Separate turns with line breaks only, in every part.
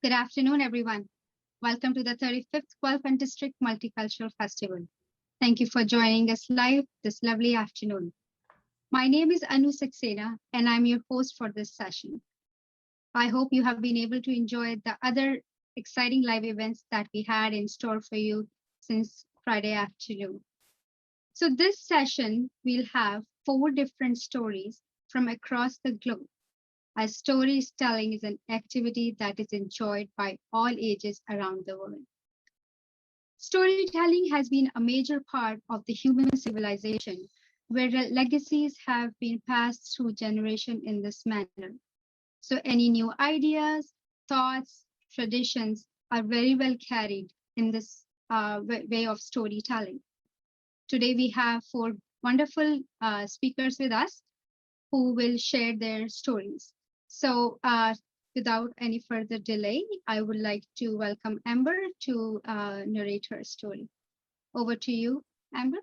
Good afternoon, everyone. Welcome to the 35th Guelph District Multicultural Festival. Thank you for joining us live this lovely afternoon. My name is Anu Saxena, and I'm your host for this session. I hope you have been able to enjoy the other exciting live events that we had in store for you since Friday afternoon. So this session, we'll have 4 different stories from across the globe, as storytelling is an activity that is enjoyed by all ages around the world. Storytelling has been a major part of the human civilization, where legacies have been passed through generation in this manner. So any new ideas, thoughts, traditions are very well carried in this way of storytelling. Today we have 4 wonderful speakers with us who will share their stories. So without any further delay, I would like to welcome Amber to narrate her story. Over to you, Amber.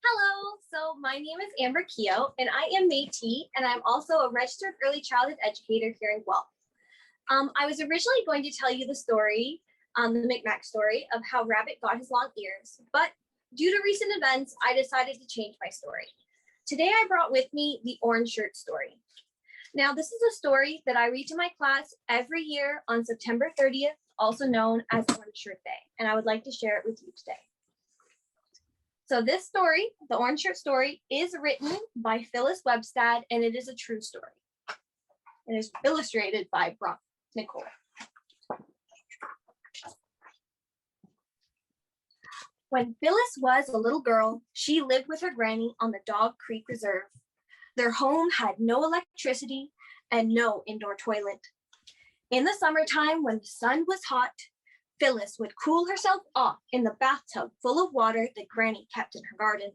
Hello, so my name is Amber Keogh, and I am Métis, and I'm also a registered early childhood educator here in Guelph. I was originally going to tell you the story, the Micmac story of how Rabbit got his long ears, but due to recent events, I decided to change my story. Today, I brought with me the Orange Shirt story. Now, this is a story that I read to my class every year on September 30th, also known as Orange Shirt Day, and I would like to share it with you today. So this story, the Orange Shirt story, is written by Phyllis Webstad, and it is a true story. It is illustrated by Brock Nicole. When Phyllis was a little girl, she lived with her granny on the Dog Creek Reserve. Their home had no electricity and no indoor toilet. In the summertime, when the sun was hot, Phyllis would cool herself off in the bathtub full of water that Granny kept in her garden.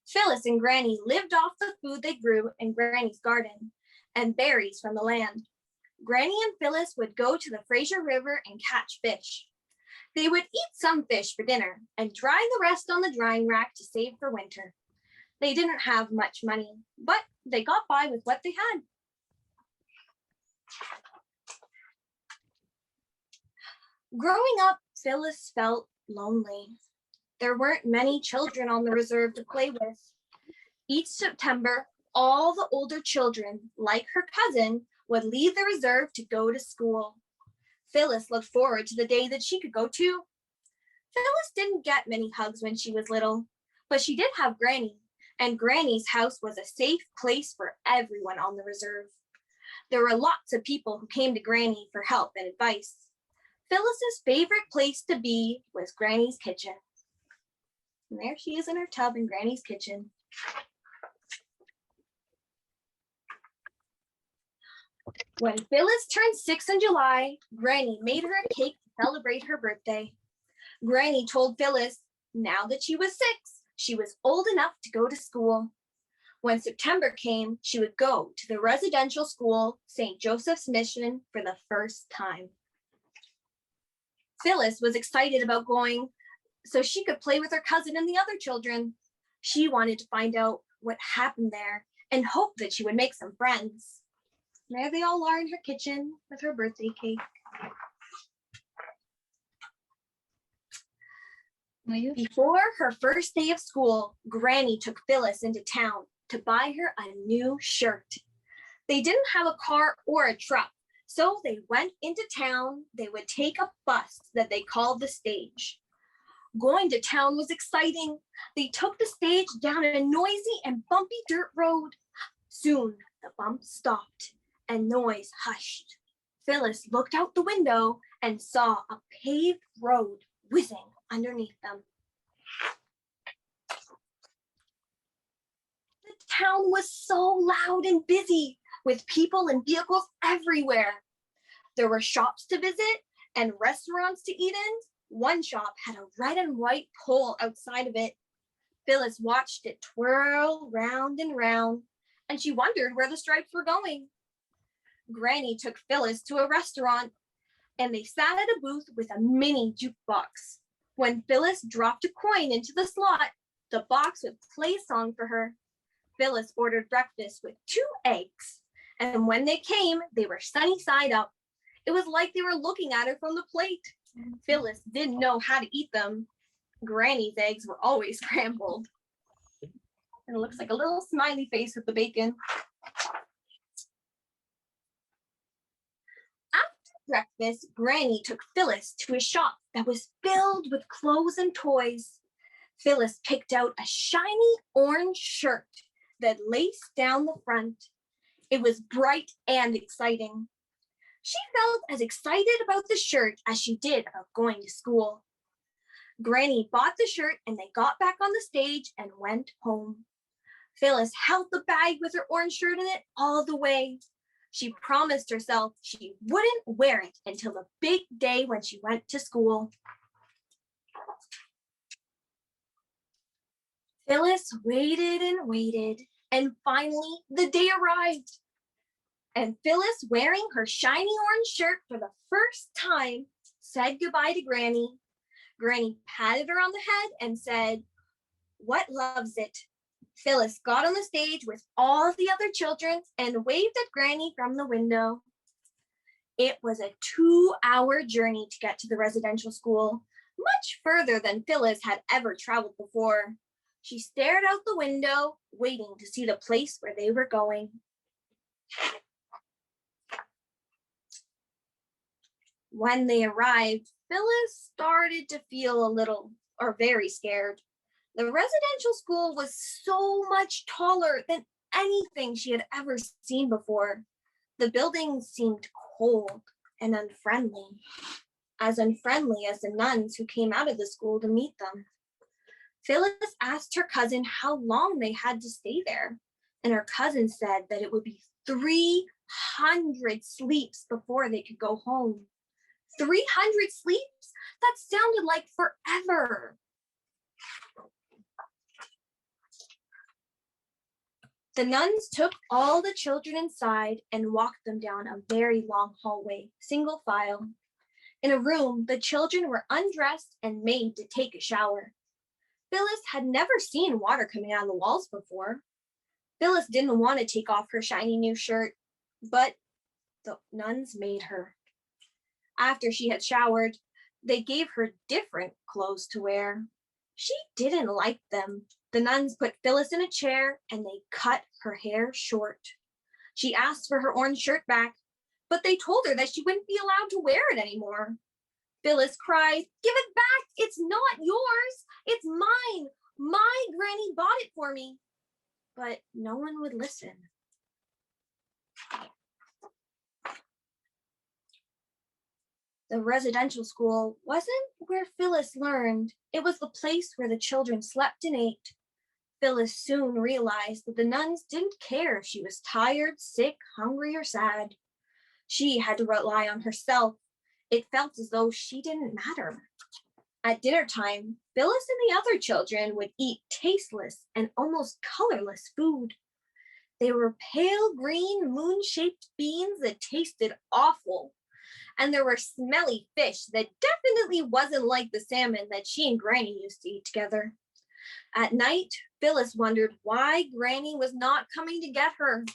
Phyllis and Granny lived off the food they grew in Granny's garden and berries from the land. Granny and Phyllis would go to the Fraser River and catch fish. They would eat some fish for dinner and dry the rest on the drying rack to save for winter. They didn't have much money, but they got by with what they had. Growing up, Phyllis felt lonely. There weren't many children on the reserve to play with. Each September, all the older children, like her cousin, would leave the reserve to go to school. Phyllis looked forward to the day that she could go too. Phyllis didn't get many hugs when she was little, but she did have Granny, and Granny's house was a safe place for everyone on the reserve. There were lots of people who came to Granny for help and advice. Phyllis's favorite place to be was Granny's kitchen. And there she is in her tub in Granny's kitchen. When Phyllis turned 6 in July, Granny made her a cake to celebrate her birthday. Granny told Phyllis, now that she was 6, she was old enough to go to school. When September came, she would go to the residential school, St. Joseph's Mission, for the first time. Phyllis was excited about going so she could play with her cousin and the other children. She wanted to find out what happened there and hoped that she would make some friends. There they all are in her kitchen with her birthday cake. Before her first day of school, Granny took Phyllis into town to buy her a new shirt. They didn't have a car or a truck, so they went into town. They would take a bus that they called the stage. Going to town was exciting. They took the stage down a noisy and bumpy dirt road. Soon the bump stopped and noise hushed. Phyllis looked out the window and saw a paved road whizzing underneath them. The town was so loud and busy, with people and vehicles everywhere. There were shops to visit and restaurants to eat in. One shop had a red and white pole outside of it. Phyllis watched it twirl round and round, and she wondered where the stripes were going. Granny took Phyllis to a restaurant, and they sat at a booth with a mini jukebox. When Phyllis dropped a coin into the slot, the box would play a song for her. Phyllis ordered breakfast with 2 eggs, and when they came, they were sunny side up. It was like they were looking at her from the plate. Phyllis didn't know how to eat them. Granny's eggs were always scrambled. And it looks like a little smiley face with the bacon. After breakfast, Granny took Phyllis to a shop that was filled with clothes and toys. Phyllis picked out a shiny orange shirt that laced down the front. It was bright and exciting. She felt as excited about the shirt as she did about going to school. Granny bought the shirt and they got back on the stage and went home. Phyllis held the bag with her orange shirt in it all the way. She promised herself she wouldn't wear it until the big day when she went to school. Phyllis waited and waited, and finally the day arrived. And Phyllis, wearing her shiny orange shirt for the first time, said goodbye to Granny. Granny patted her on the head and said, "What loves it?" Phyllis got on the stage with all the other children and waved at Granny from the window. It was a 2-hour journey to get to the residential school, much further than Phyllis had ever traveled before. She stared out the window, waiting to see the place where they were going. When they arrived, Phyllis started to feel very scared. The residential school was so much taller than anything she had ever seen before. The building seemed cold and unfriendly as the nuns who came out of the school to meet them. Phyllis asked her cousin how long they had to stay there, and her cousin said that it would be 300 sleeps before they could go home. 300 sleeps? That sounded like forever. The nuns took all the children inside and walked them down a very long hallway, single file. In a room, the children were undressed and made to take a shower. Phyllis had never seen water coming out of the walls before. Phyllis didn't want to take off her shiny new shirt, but the nuns made her. After she had showered, they gave her different clothes to wear. She didn't like them. The nuns put Phyllis in a chair and they cut her hair short. She asked for her orange shirt back, but they told her that she wouldn't be allowed to wear it anymore. Phyllis cried, "Give it back! It's not yours! It's mine! My granny bought it for me!" But no one would listen. The residential school wasn't where Phyllis learned. It was the place where the children slept and ate. Phyllis soon realized that the nuns didn't care if she was tired, sick, hungry, or sad. She had to rely on herself. It felt as though she didn't matter. At dinner time, Phyllis and the other children would eat tasteless and almost colorless food. They were pale green, moon-shaped beans that tasted awful. And there were smelly fish that definitely wasn't like the salmon that she and Granny used to eat together. At night, Phyllis wondered why Granny was not coming to get her.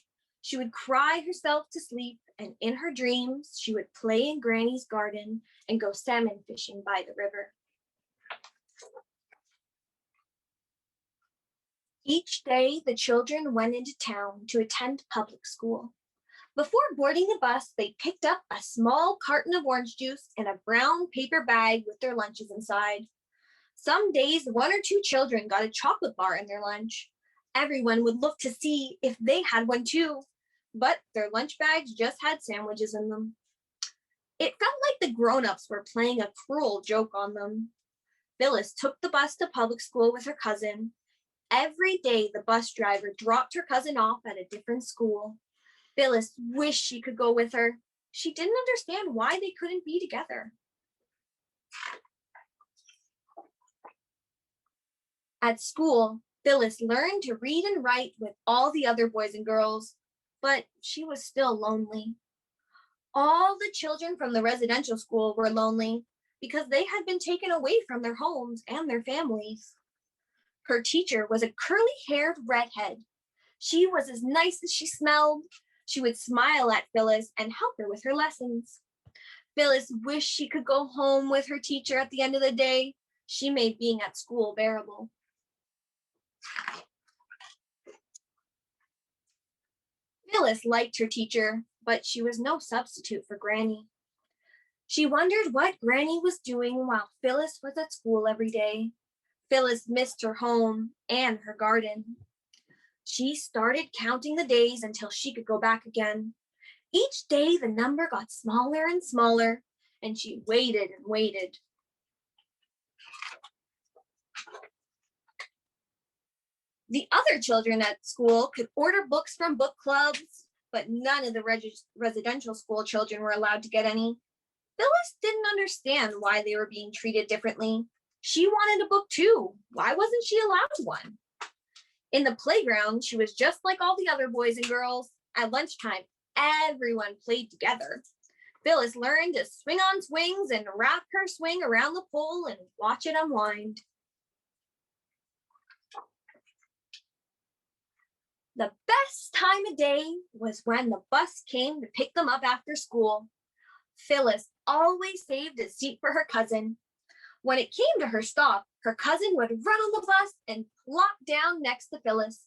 She would cry herself to sleep, and in her dreams, she would play in Granny's garden and go salmon fishing by the river. Each day, the children went into town to attend public school. Before boarding the bus, they picked up a small carton of orange juice and a brown paper bag with their lunches inside. Some days, 1 or 2 children got a chocolate bar in their lunch. Everyone would look to see if they had one too, but their lunch bags just had sandwiches in them. It felt like the grown-ups were playing a cruel joke on them. Phyllis took the bus to public school with her cousin. Every day, the bus driver dropped her cousin off at a different school. Phyllis wished she could go with her. She didn't understand why they couldn't be together. At school, Phyllis learned to read and write with all the other boys and girls, but she was still lonely. All the children from the residential school were lonely because they had been taken away from their homes and their families. Her teacher was a curly-haired redhead. She was as nice as she smelled. She would smile at Phyllis and help her with her lessons. Phyllis wished she could go home with her teacher at the end of the day. She made being at school bearable. Phyllis liked her teacher, but she was no substitute for Granny. She wondered what Granny was doing while Phyllis was at school every day. Phyllis missed her home and her garden. She started counting the days until she could go back again. Each day the number got smaller and smaller, and she waited and waited. The other children at school could order books from book clubs, but none of the residential school children were allowed to get any. Phyllis didn't understand why they were being treated differently. She wanted a book too. Why wasn't she allowed one? In the playground, she was just like all the other boys and girls. At lunchtime, everyone played together. Phyllis learned to swing on swings and wrap her swing around the pole and watch it unwind. The best time of day was when the bus came to pick them up after school. Phyllis always saved a seat for her cousin. When it came to her stop, her cousin would run on the bus and plop down next to Phyllis.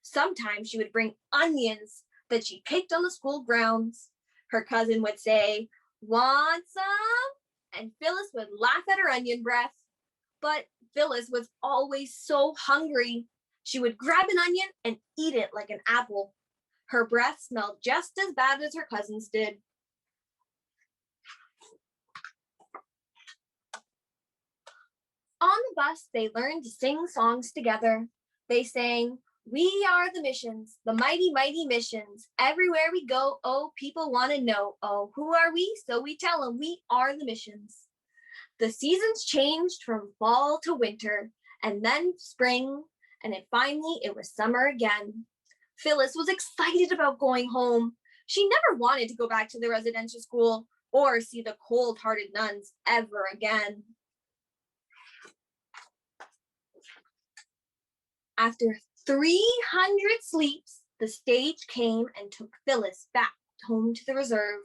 Sometimes she would bring onions that she picked on the school grounds. Her cousin would say, "Want some?" And Phyllis would laugh at her onion breath. But Phyllis was always so hungry. She would grab an onion and eat it like an apple. Her breath smelled just as bad as her cousin's did. On the bus, they learned to sing songs together. They sang, "We are the missions, the mighty, mighty missions. Everywhere we go, oh, people want to know. Oh, who are we? So we tell them we are the missions." The seasons changed from fall to winter, and then spring, and then finally it was summer again. Phyllis was excited about going home. She never wanted to go back to the residential school or see the cold-hearted nuns ever again. After 300 sleeps, the stage came and took Phyllis back home to the reserve.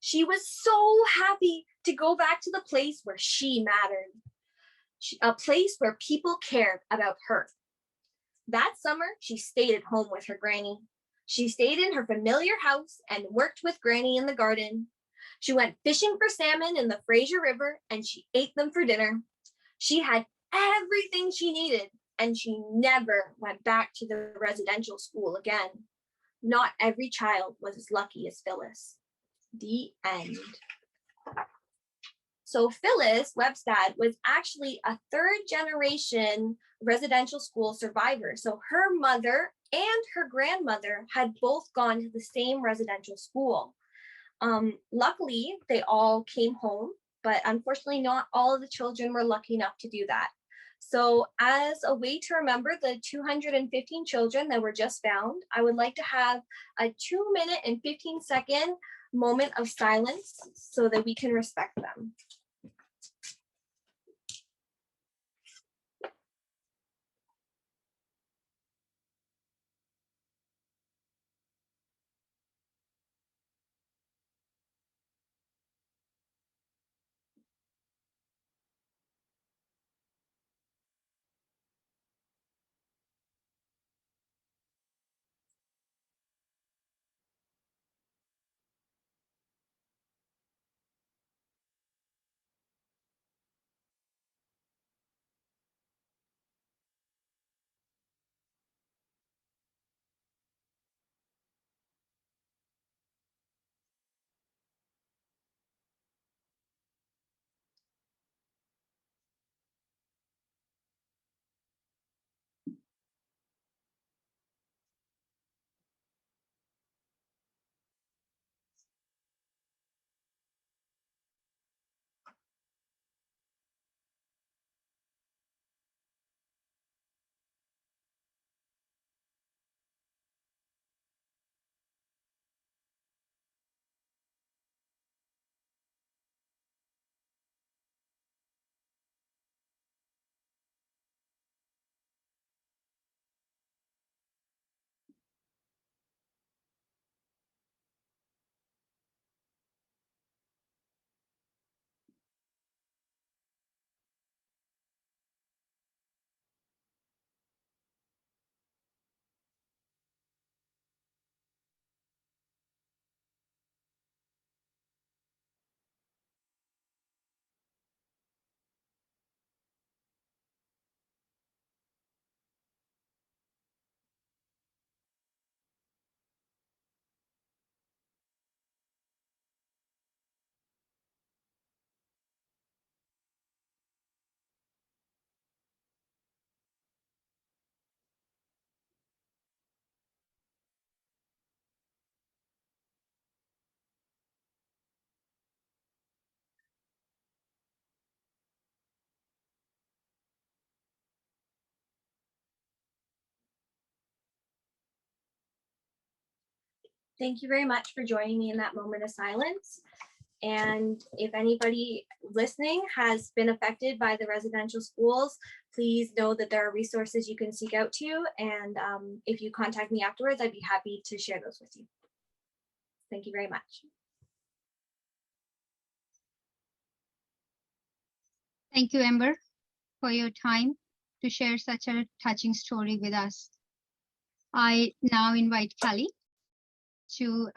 She was so happy to go back to the place where she mattered, a place where people cared about her. That summer, she stayed at home with her granny. She stayed in her familiar house and worked with Granny in the garden. She went fishing for salmon in the Fraser River and she ate them for dinner. She had everything she needed and she never went back to the residential school again. Not every child was as lucky as Phyllis. The end. So Phyllis Webstad was actually a third generation residential school survivor. So her mother and her grandmother had both gone to the same residential school. Luckily, they all came home, but unfortunately not all of the children were lucky enough to do that. So as a way to remember the 215 children that were just found, I would like to have a 2-minute and 15-second moment of silence so that we can respect them. Thank you very much for joining me in that moment of silence. And if anybody listening has been affected by the residential schools, please know that there are resources you can seek out to. And if you contact me afterwards, I'd be happy to share those with you. Thank you very much.
Thank you, Amber, for your time to share such a touching story with us. I now invite Kelly to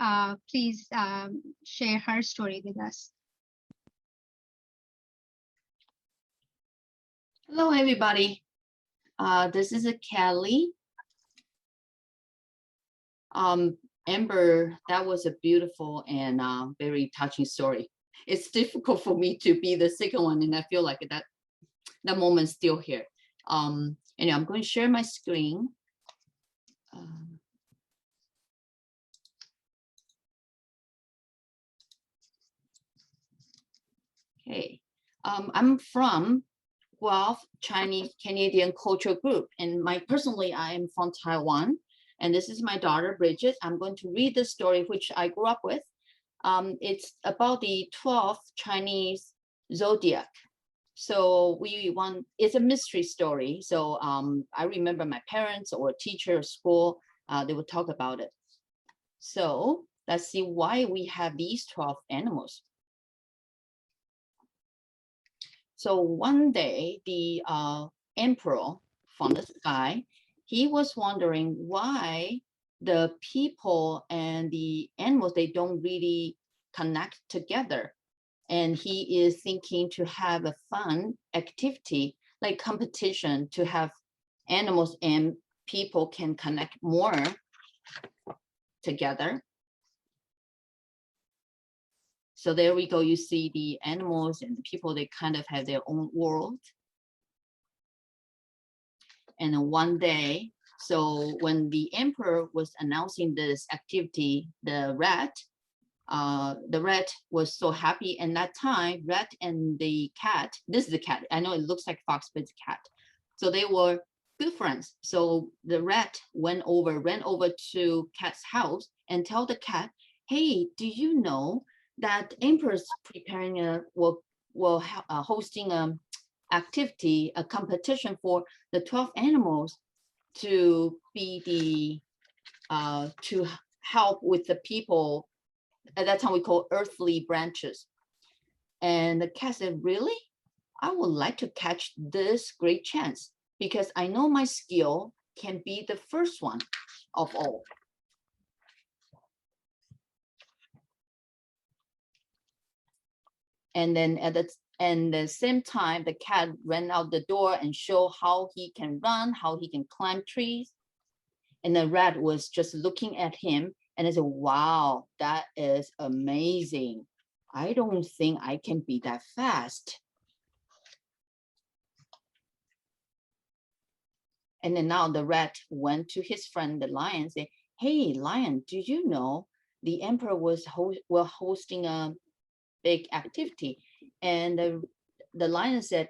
please share her story with us.
Hello, everybody. This is Kelly. Amber, that was a beautiful and very touching story. It's difficult for me to be the second one, and I feel like that moment's still here. And I'm going to share my screen. Okay, I'm from Guelph Chinese Canadian Cultural Group, and personally, I am from Taiwan, and this is my daughter Bridget. I'm going to read the story which I grew up with. It's about the 12th Chinese zodiac. So it's a mystery story. So I remember my parents or teacher or school, they would talk about it. So let's see why we have these 12 animals. So one day, the emperor from the sky, he was wondering why the people and the animals, they don't really connect together. And he is thinking to have a fun activity, like competition, to have animals and people can connect more together. So there we go. You see the animals and the people, they kind of have their own world. And then one day, so when the emperor was announcing this activity, the rat was so happy. And that time, rat and the cat, this is the cat. I know it looks like fox, but it's a cat. So they were good friends. So the rat ran over to cat's house and tell the cat, hey, do you know that emperor's preparing hosting a activity, a competition for the 12 animals to be to help with the people. At that time we call earthly branches. And the cat said, really? I would like to catch this great chance because I know my skill can be the first one of all. And then at the same time, the cat ran out the door and showed how he can run, how he can climb trees. And the rat was just looking at him and I said, wow, that is amazing. I don't think I can be that fast. And then now the rat went to his friend, the lion, and said, hey, lion, do you know the emperor was hosting a big activity? And the lion said,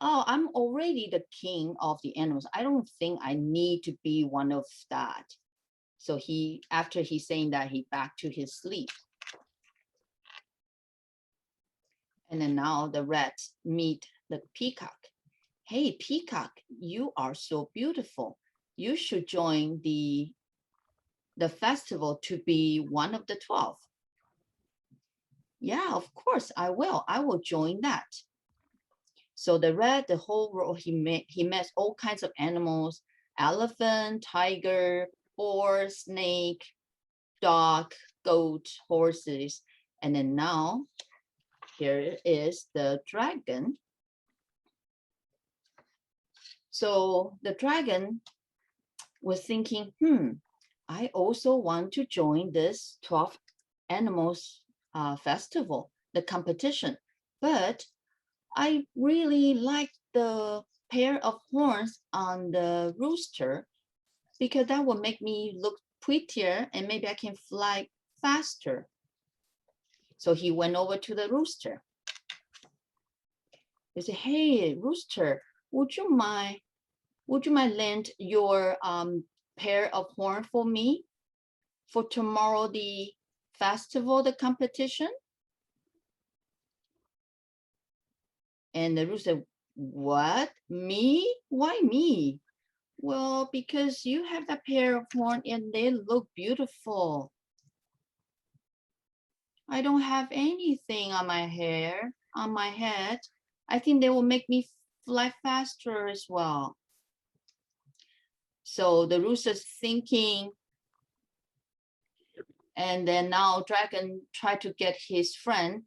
oh, I'm already the king of the animals. I don't think I need to be one of that. So after he's saying that, he back to his sleep. And then now the rat meet the peacock. Hey, peacock, you are so beautiful. You should join the festival to be one of the 12. Yeah, of course I will. I will join that. So the rat, the whole world, he met all kinds of animals, elephant, tiger, boar, snake, dog, goat, horses. And then now, here is the dragon. So the dragon was thinking, I also want to join this 12 animals festival, the competition, but I really like the pair of horns on the rooster because that will make me look prettier and maybe I can fly faster. So he went over to the rooster. He said, hey, rooster, would you mind lend your pair of horn for me? for tomorrow, the festival, the competition? And the rooster said, what? Me? Why me? Well, because you have that pair of horns and they look beautiful. I don't have anything on my hair, on my head. I think they will make me fly faster as well. So the rooster's thinking, and then now Dragon tried to get his friend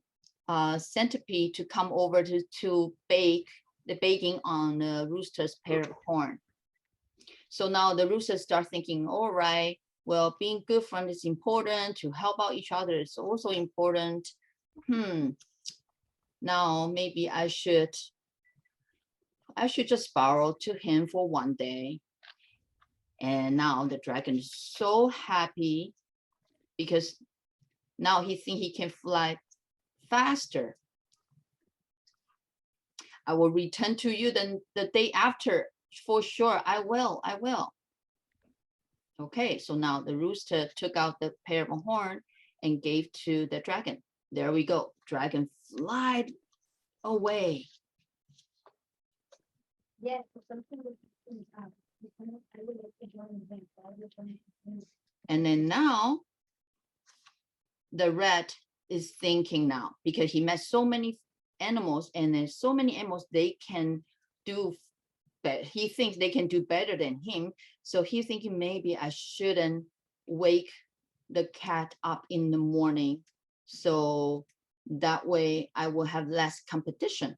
Centipede to come over to bake the baking on the rooster's pair of horn. So now the rooster starts thinking, all right, well, being good friend is important. To help out each other is also important. Now maybe I should just borrow to him for one day. And now the dragon is so happy because now he thinks he can fly faster. I will return to you then the day after. For sure, I will. Okay, so now the rooster took out the pair of horn and gave to the dragon. There we go. Dragon flied away.
Yes.
And then now the rat is thinking now because he met so many animals and there's so many animals they can do better. He thinks they can do better than him. So he's thinking maybe I shouldn't wake the cat up in the morning. So that way I will have less competition.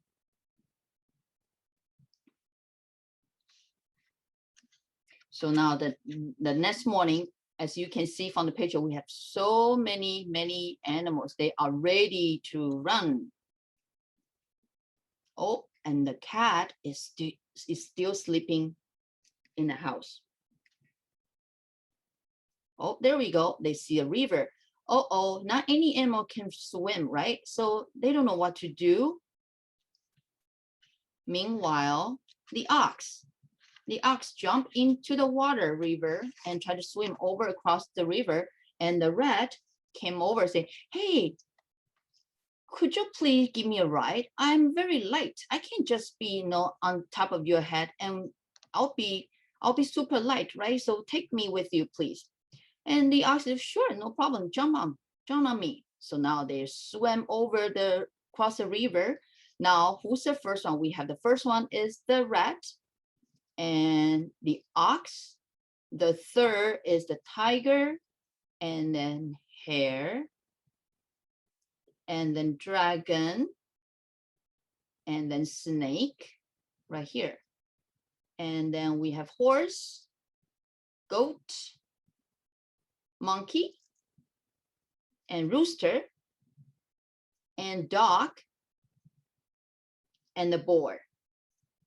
So now the next morning, as you can see from the picture, we have so many animals. They are ready to run. Oh, and the cat is still sleeping in the house. Oh, there we go. They see a river. Oh, not any animal can swim, right? So they don't know what to do. Meanwhile, the ox jumped into the river and tried to swim over across the river. And the rat came over saying, hey, could you please give me a ride? I'm very light. I can't just be, on top of your head, and I'll be super light, right? So take me with you, please. And the ox said, sure, no problem. Jump on me. So now they swam across the river. Now, who's the first one? We have the first one is the rat and the ox. The third is the tiger, and then hare, and then dragon, and then snake right here. And then we have horse, goat, monkey, and rooster, and dog, and the boar.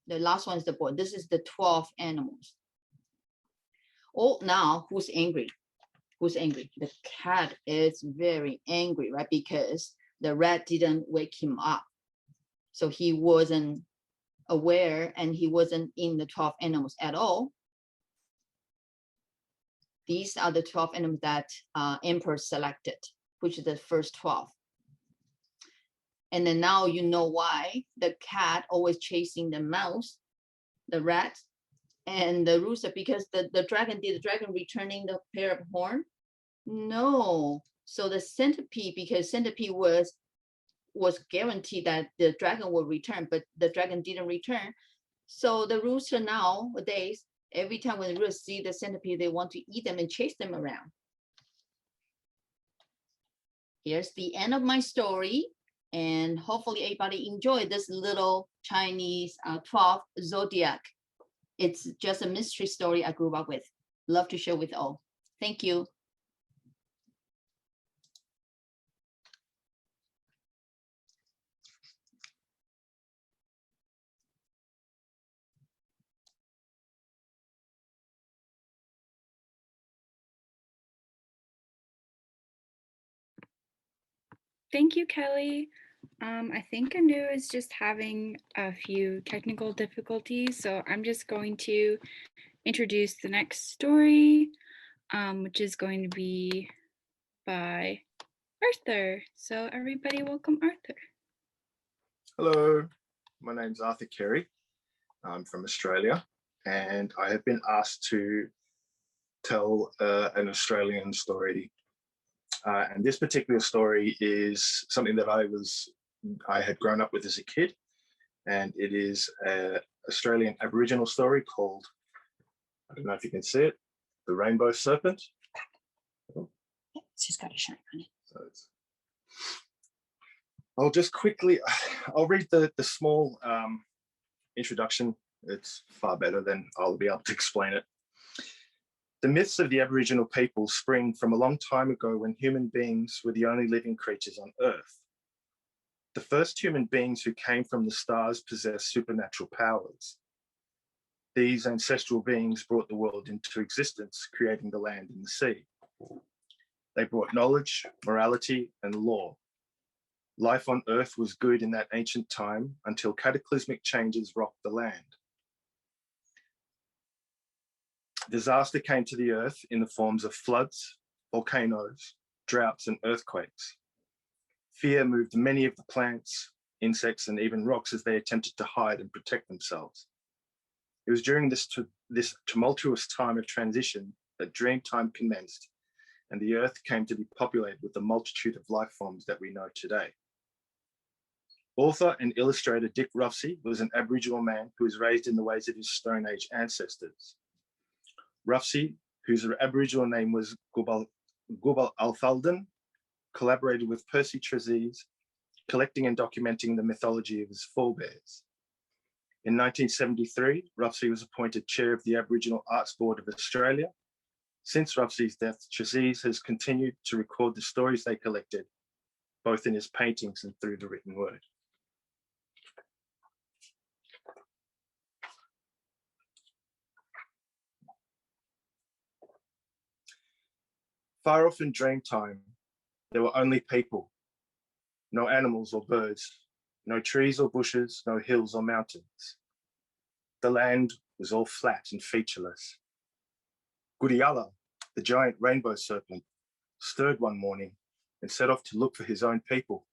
The last one is the boar. This is the 12 animals. Oh, now who's angry? Who's angry? The cat is very angry, right? Because the rat didn't wake him up. So he wasn't aware and he wasn't in the 12 animals at all. These are the 12 animals that Emperor selected, which is the first 12. And then now you know why the cat always chasing the mouse, the rat, and the rooster, because the dragon returning the pair of horn? No. So the centipede, because centipede was guaranteed that the dragon will return, but the dragon didn't return. So the rooster nowadays, every time when the rooster see the centipede, they want to eat them and chase them around. Here's the end of my story. And hopefully everybody enjoyed this little Chinese 12 zodiac. It's just a mystery story I grew up with. Love to share with all. Thank you.
Thank you, Kelly. I think Anu is just having a few technical difficulties, so I'm just going to introduce the next story. which is going to be by Arthur. So everybody welcome Arthur.
Hello, my name's Arthur Carey. I'm from Australia, and I have been asked to tell an Australian story. And this particular story is something that I had grown up with as a kid, and it is an Australian Aboriginal story called, I don't know if you can see it, The Rainbow Serpent.
She's got a shirt on it.
So I'll just quickly, I'll read the small introduction. It's far better than I'll be able to explain it. The myths of the Aboriginal people spring from a long time ago when human beings were the only living creatures on Earth. The first human beings who came from the stars possessed supernatural powers. These ancestral beings brought the world into existence, creating the land and the sea. They brought knowledge, morality, and law. Life on Earth was good in that ancient time until cataclysmic changes rocked the land. Disaster came to the Earth in the forms of floods, volcanoes, droughts, and earthquakes. Fear moved many of the plants, insects, and even rocks as they attempted to hide and protect themselves. It was during this tumultuous time of transition that Dreamtime commenced, and the Earth came to be populated with the multitude of life forms that we know today. Author and illustrator Dick Ruffsey was an Aboriginal man who was raised in the ways of his Stone Age ancestors. Ruffsey, whose Aboriginal name was Gubal Alfalden, collaborated with Percy Trezise, collecting and documenting the mythology of his forebears. In 1973, Ruffsey was appointed chair of the Aboriginal Arts Board of Australia. Since Ruffsey's death, Trezise has continued to record the stories they collected, both in his paintings and through the written word. Far off in Dreamtime, there were only people, no animals or birds, no trees or bushes, no hills or mountains. The land was all flat and featureless. Guriala, the giant rainbow serpent, stirred one morning and set off to look for his own people.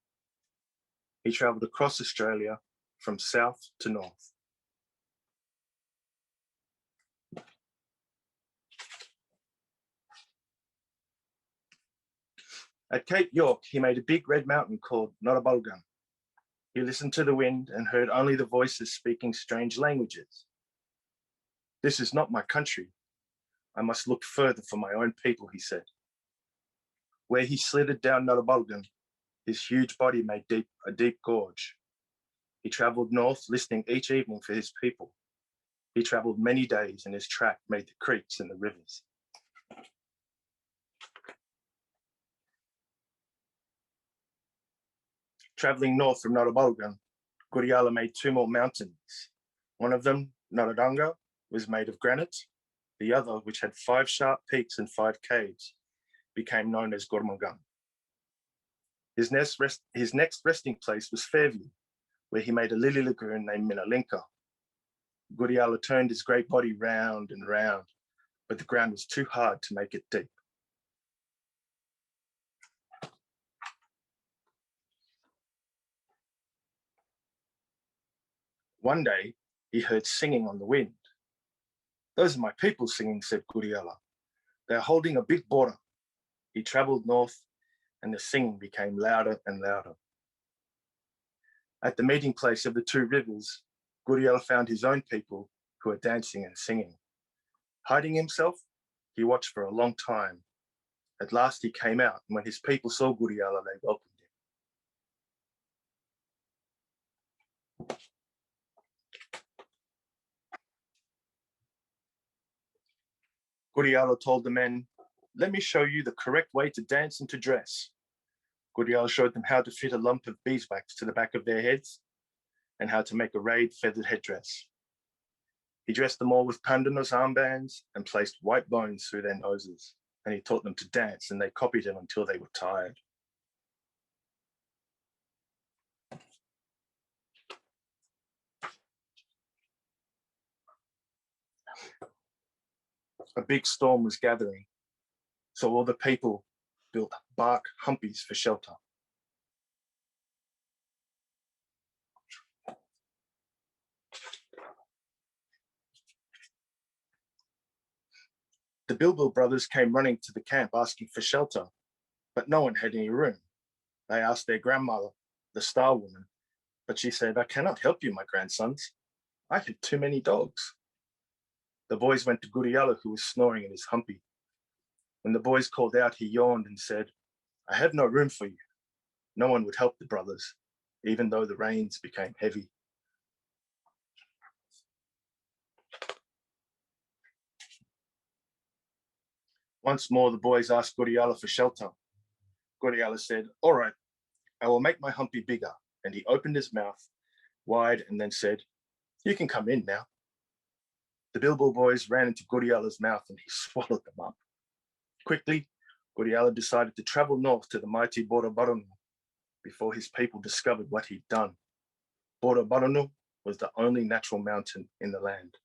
He travelled across Australia from south to north. At Cape York, he made a big red mountain called Norabalgan. He listened to the wind and heard only the voices speaking strange languages. This is not my country. I must look further for my own people, he said. Where he slithered down Norabalgan, his huge body made a deep gorge. He travelled north, listening each evening for his people. He travelled many days, and his track made the creeks and the rivers. Travelling north from Norabalgan, Guriala made two more mountains. One of them, Noradanga, was made of granite. The other, which had 5 sharp peaks and 5 caves, became known as Gormangan. His next resting place was Fairview, where he made a lily lagoon named Minalinka. Guriala turned his great body round and round, but the ground was too hard to make it deep. One day, he heard singing on the wind. Those are my people singing, said Guriala. They're holding a big border. He travelled north, and the singing became louder and louder. At the meeting place of the two rivers, Guriala found his own people who were dancing and singing. Hiding himself, he watched for a long time. At last he came out, and when his people saw Guriala, they welcomed him. Guriala told the men, "Let me show you the correct way to dance and to dress." Guriala showed them how to fit a lump of beeswax to the back of their heads and how to make a rayed feathered headdress. He dressed them all with pandanus armbands and placed white bones through their noses, and he taught them to dance, and they copied him until they were tired. A big storm was gathering. so all the people built bark humpies for shelter. The Bilbo brothers came running to the camp asking for shelter, but no one had any room. They asked their grandmother, the Star Woman, but she said, "I cannot help you, my grandsons. I have too many dogs." The boys went to Guriala, who was snoring in his humpy. When the boys called out, he yawned and said, "I have no room for you." No one would help the brothers, even though the rains became heavy. Once more, the boys asked Guriala for shelter. Guriala said, "All right, I will make my humpy bigger." And he opened his mouth wide and then said, "You can come in now." The Bilbo boys ran into Guriala's mouth and he swallowed them up. Quickly, Guriala decided to travel north to the mighty Borobaronu before his people discovered what he'd done. Borobaronu was the only natural mountain in the land.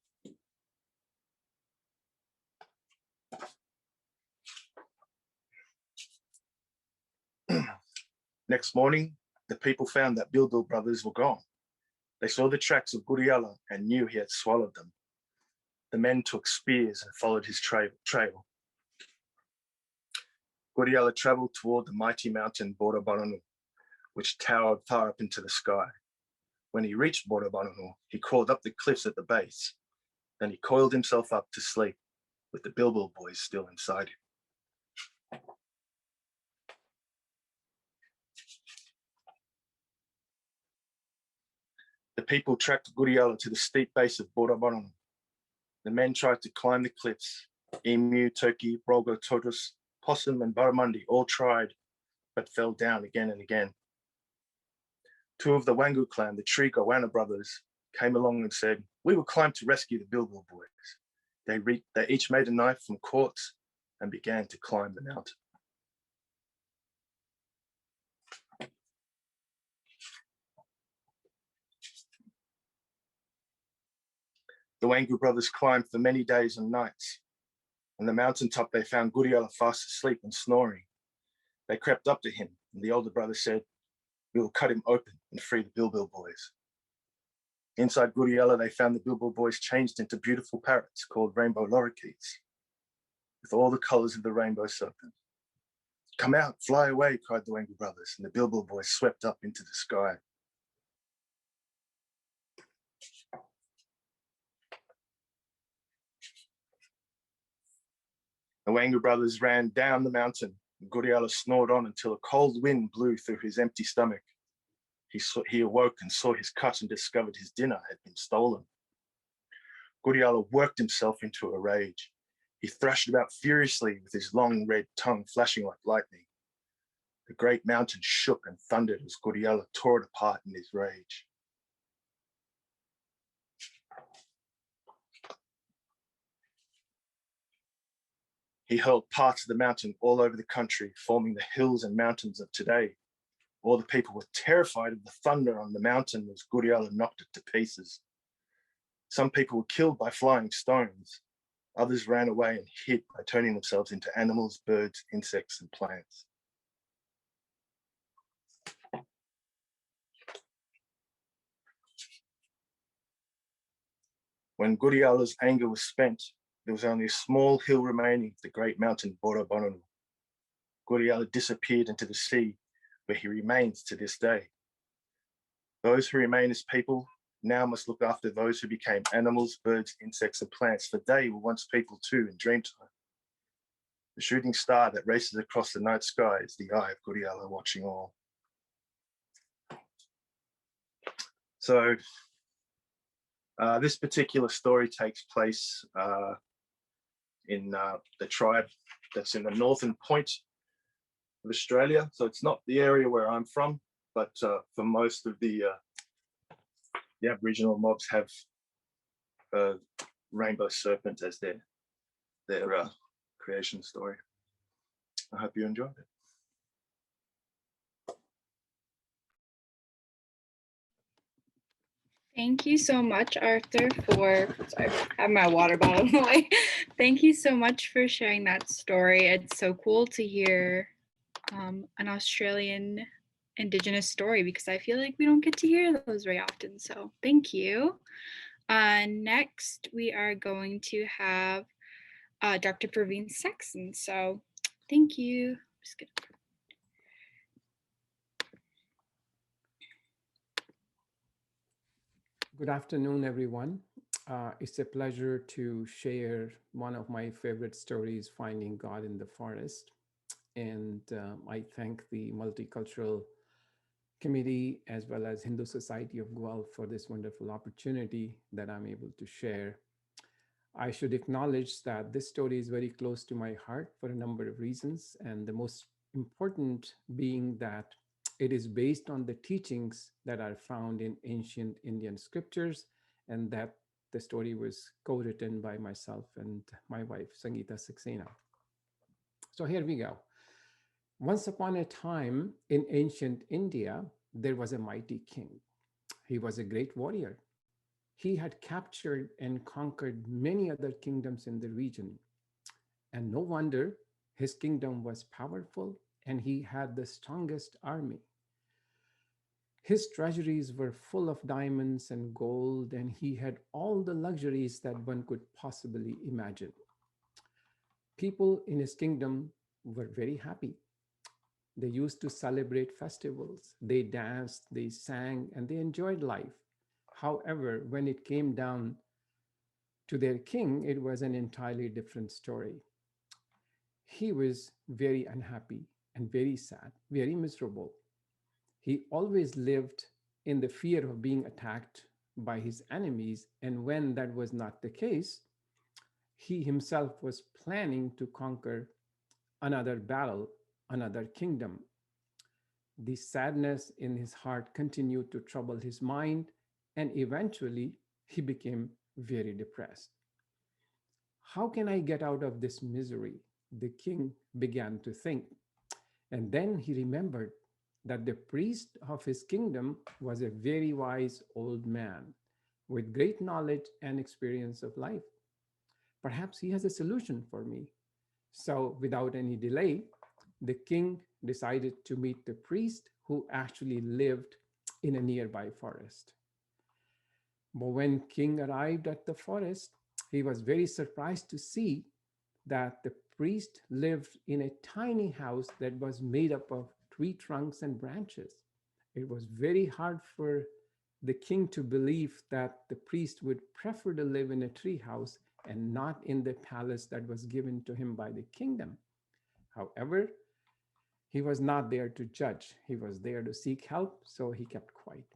Next morning, the people found that Bilbo brothers were gone. They saw the tracks of Guriala and knew he had swallowed them. The men took spears and followed his trail. Guriala traveled toward the mighty mountain Borobaronu, which towered far up into the sky. When he reached Borobaronu, he crawled up the cliffs at the base. Then he coiled himself up to sleep with the Bilbo boys still inside him. The people tracked Guriala to the steep base of Borobaronu. The men tried to climb the cliffs. Emu, turkey, rogo, tortoise, possum, and barramundi all tried, but fell down again and again. Two of the Wangu clan, the Tree Goanna brothers, came along and said, "We will climb to rescue the Bilbo boys." They each made a knife from quartz and began to climb the mountain. The Wangu brothers climbed for many days and nights. On the mountaintop, they found Guriala fast asleep and snoring. They crept up to him, and the older brother said, "We will cut him open and free the Bilbo boys." Inside Guriala, they found the Bilbo boys changed into beautiful parrots called rainbow lorikeets, with all the colors of the rainbow serpent. "Come out, fly away," cried the Wangu brothers, and the Bilbo boys swept up into the sky. The Wangu brothers ran down the mountain. Guriala snored on until a cold wind blew through his empty stomach. He awoke and saw his cut and discovered his dinner had been stolen. Guriala worked himself into a rage. He thrashed about furiously with his long red tongue flashing like lightning. The great mountain shook and thundered as Guriala tore it apart in his rage. He hurled parts of the mountain all over the country, forming the hills and mountains of today. All the people were terrified of the thunder on the mountain as Guriala knocked it to pieces. Some people were killed by flying stones. Others ran away and hid by turning themselves into animals, birds, insects, and plants. When Guriala's anger was spent, there was only a small hill remaining of the great mountain Borobaronu. Guriala disappeared into the sea, where he remains to this day. Those who remain as people now must look after those who became animals, birds, insects, and plants, for they were once people too in Dreamtime. The shooting star that races across the night sky is the eye of Guriala watching all. So this particular story takes place in the tribe that's in the northern point of Australia. So it's not the area where I'm from, but for most of the Aboriginal mobs have rainbow serpent as their creation story. I hope you enjoyed it.
Thank you so much, Arthur, sorry, I have my water bottle in the way. Thank you so much for sharing that story. It's so cool to hear an Australian Indigenous story because I feel like we don't get to hear those very often. So thank you. Next, we are going to have Dr. Praveen Saxon. So thank you. Just gonna
Good afternoon, everyone. It's a pleasure to share one of my favorite stories, Finding God in the Forest. And I thank the Multicultural Committee as well as Hindu Society of Guelph for this wonderful opportunity that I'm able to share. I should acknowledge that this story is very close to my heart for a number of reasons, and the most important being that it is based on the teachings that are found in ancient Indian scriptures, and that the story was co-written by myself and my wife, Sangeeta Saxena. So here we go. Once upon a time in ancient India, there was a mighty king. He was a great warrior. He had captured and conquered many other kingdoms in the region. And no wonder his kingdom was powerful and he had the strongest army. His treasuries were full of diamonds and gold, and he had all the luxuries that one could possibly imagine. People in his kingdom were very happy. They used to celebrate festivals, they danced, they sang, and they enjoyed life. However, when it came down to their king, it was an entirely different story. He was very unhappy and very sad, very miserable. He always lived in the fear of being attacked by his enemies, and when that was not the case, he himself was planning to conquer another battle, another kingdom. The sadness in his heart continued to trouble his mind, and eventually he became very depressed. How can I get out of this misery? The king began to think. And then he remembered that the priest of his kingdom was a very wise old man with great knowledge and experience of life. Perhaps he has a solution for me. So, without any delay, the king decided to meet the priest who actually lived in a nearby forest. But when king arrived at the forest, he was very surprised to see that the priest lived in a tiny house that was made up of tree trunks and branches. It was very hard for the king to believe that the priest would prefer to live in a tree house and not in the palace that was given to him by the kingdom. However, he was not there to judge. He was there to seek help, so he kept quiet.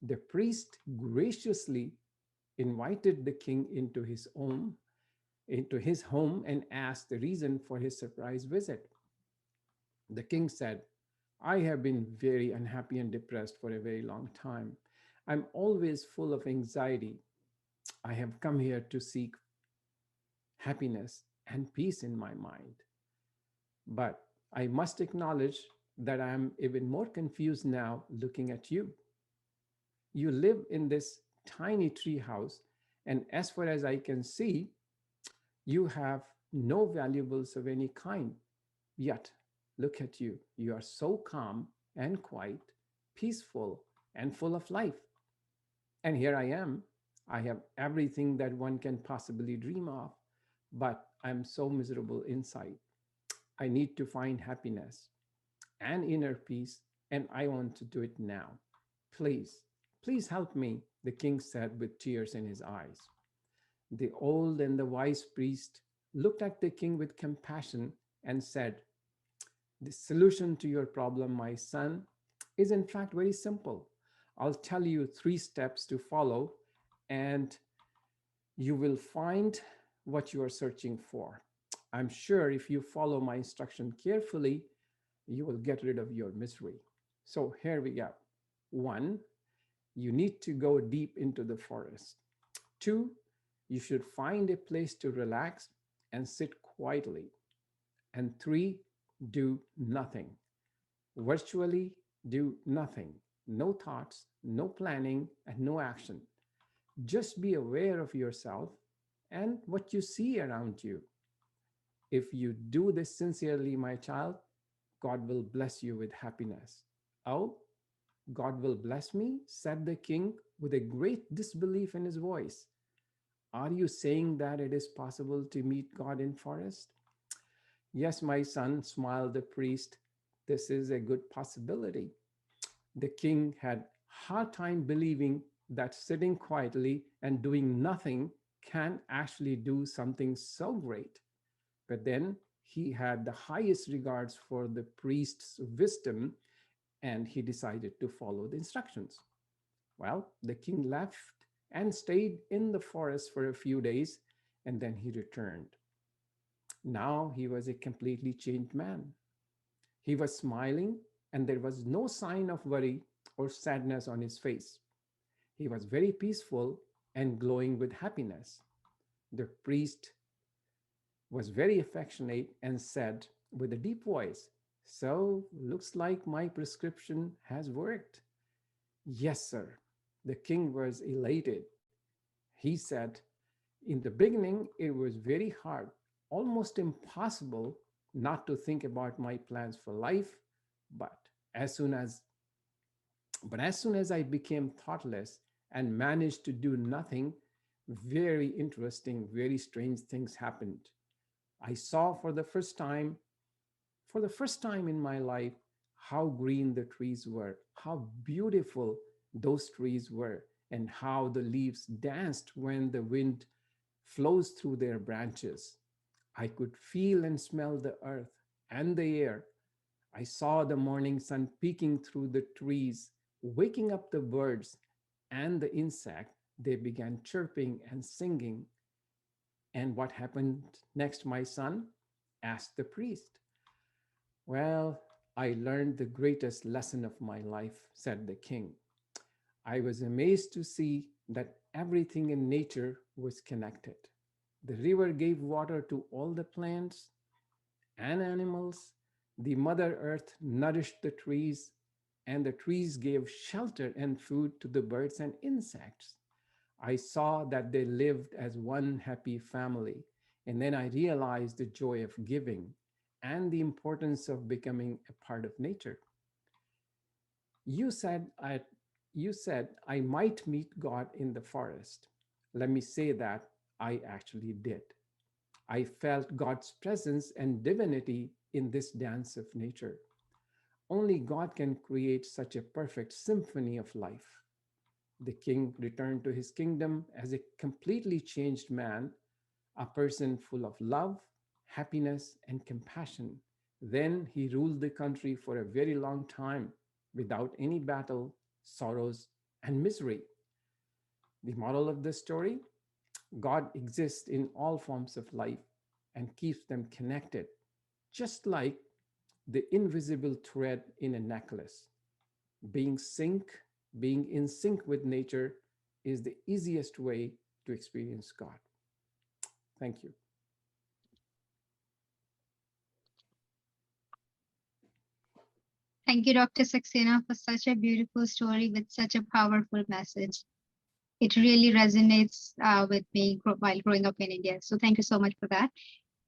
The priest graciously invited the king into his home and asked the reason for his surprise visit. The king said, I have been very unhappy and depressed for a very long time. I'm always full of anxiety. I have come here to seek happiness and peace in my mind. But I must acknowledge that I am even more confused now looking at you. You live in this tiny tree house, and as far as I can see, you have no valuables of any kind. Yet, look at you. You are so calm and quiet, peaceful, and full of life. And here I am. I have everything that one can possibly dream of, but I'm so miserable inside. I need to find happiness and inner peace, and I want to do it now. Please, please help me, the king said with tears in his eyes. The old and the wise priest looked at the king with compassion and said, the solution to your problem, my son, is in fact very simple. I'll tell you 3 steps to follow, and you will find what you are searching for. I'm sure if you follow my instruction carefully, you will get rid of your misery. So here we go. 1, you need to go deep into the forest. 2, you should find a place to relax and sit quietly. And 3, do nothing. Virtually do nothing. no thoughts, no planning, and no action. Just be aware of yourself and what you see around you. If you do this sincerely, my child, God will bless you with happiness. Oh, God will bless me, said the king with a great disbelief in his voice. Are you saying that it is possible to meet God in forest? Yes, my son, smiled the priest. This is a good possibility. The king had hard time believing that sitting quietly and doing nothing can actually do something so great. But then he had the highest regards for the priest's wisdom and he decided to follow the instructions. Well, the king left and stayed in the forest for a few days and then he returned. Now he was a completely changed man. He was smiling and there was no sign of worry or sadness on his face. He was very peaceful and glowing with happiness. The priest was very affectionate and said with a deep voice, "So, looks like my prescription has worked." "Yes, sir." The king was elated. He said, "In the beginning, it was very hard, almost impossible not to think about my plans for life, but as soon as as soon as I became thoughtless and managed to do nothing, very interesting, very strange things happened. I saw for the first time in my life, how green the trees were, how beautiful those trees were, and how the leaves danced when the wind flows through their branches. I could feel and smell the earth and the air. I saw the morning sun peeking through the trees, waking up the birds and the insect. They began chirping and singing. And what happened next, my son? Asked the priest. Well, I learned the greatest lesson of my life, said the king. I was amazed to see that everything in nature was connected. The river gave water to all the plants and animals. The Mother Earth nourished the trees, and the trees gave shelter and food to the birds and insects. I saw that they lived as one happy family, and then I realized the joy of giving and the importance of becoming a part of nature. You said I, you said I might meet God in the forest. Let me say that I actually did. I felt God's presence and divinity in this dance of nature. Only God can create such a perfect symphony of life. The king returned to his kingdom as a completely changed man, a person full of love, happiness, and compassion. Then he ruled the country for a very long time without any battle, sorrows, and misery. The moral of the story: God exists in all forms of life and keeps them connected, just like the invisible thread in a necklace. Being sync, being in sync with nature is the easiest way to experience God. Thank you.
Thank you, Dr. Saxena, for such a beautiful story with such a powerful message. It really resonates with me while growing up in India. So thank you so much for that.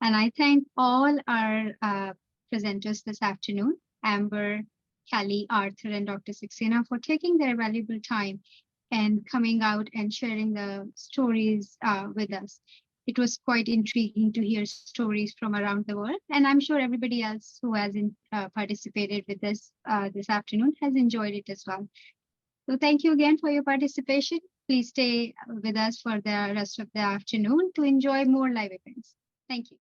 And I thank all our presenters this afternoon, Amber, Kelly, Arthur, and Dr. Saxena, for taking their valuable time and coming out and sharing the stories with us. It was quite intriguing to hear stories from around the world, and I'm sure everybody else who has participated with us this afternoon has enjoyed it as well. So thank you again for your participation. Please stay with us for the rest of the afternoon to enjoy more live events. Thank you.